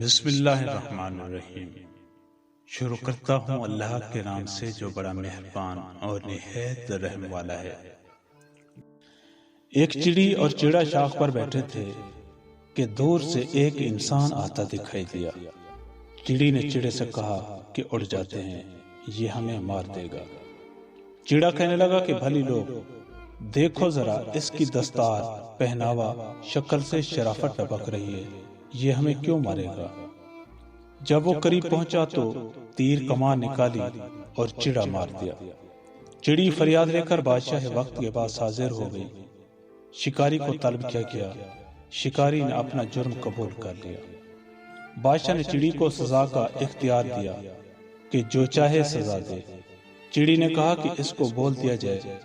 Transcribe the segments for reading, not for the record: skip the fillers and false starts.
بسم اللہ الرحمن الرحیم۔ شروع کرتا ہوں اللہ کے نام سے جو بڑا مہربان اور نہایت رحم والا ہے۔ ایک چڑی اور چڑا شاخ پر بیٹھے تھے کہ دور سے ایک انسان آتا دکھائی دیا۔ چڑی نے چڑے سے کہا کہ اڑ جاتے ہیں، یہ ہمیں مار دے گا۔ چڑا کہنے لگا کہ بھلی لوگ، دیکھو ذرا اس کی دستار، پہناوا، شکل سے شرافت ٹپک رہی ہے، یہ ہمیں کیوں مارے گا؟ جب وہ قریب پہنچا تو تیر کمان نکالی اور چڑا مار دیا۔ چڑی فریاد لے کر بادشاہ وقت کے پاس حاضر ہو گئی۔ شکاری کو طلب کیا گیا، شکاری نے اپنا جرم قبول کر لیا۔ بادشاہ نے چڑی کو سزا کا اختیار دیا کہ جو چاہے سزا دے۔ چڑی نے کہا کہ اس کو بول دیا جائے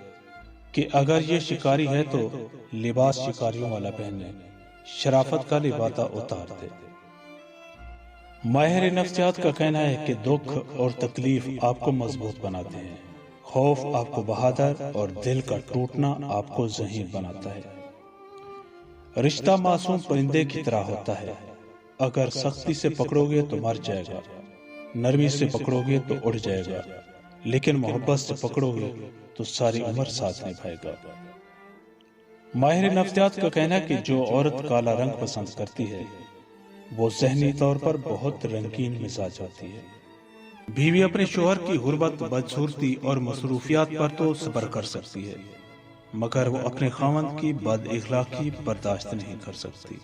کہ اگر یہ شکاری ہے تو لباس شکاریوں والا پہنے، شرافت کا لبادہ اتار دے۔ ماہر نفسیات کا کہنا ہے کہ دکھ اور تکلیف آپ کو مضبوط بناتے ہیں، خوف آپ کو بہادر اور دل کا ٹوٹنا آپ کو ذہین بناتا ہے۔ رشتہ معصوم پرندے کی طرح ہوتا ہے، اگر سختی سے پکڑو گے تو مر جائے گا، نرمی سے پکڑو گے تو اڑ جائے گا، لیکن محبت سے پکڑو گے تو ساری عمر ساتھ نبھائے گا۔ ماہر نفسیات کا کہنا ہے کہ جو عورت کالا رنگ پسند کرتی ہے وہ ذہنی طور پر بہت رنگین مزاج ہوتی ہے۔ بیوی اپنے شوہر کی غربت، بدصورتی اور مصروفیات پر تو صبر کر سکتی ہے، مگر وہ اپنے خاوند کی بد اخلاقی برداشت نہیں کر سکتی۔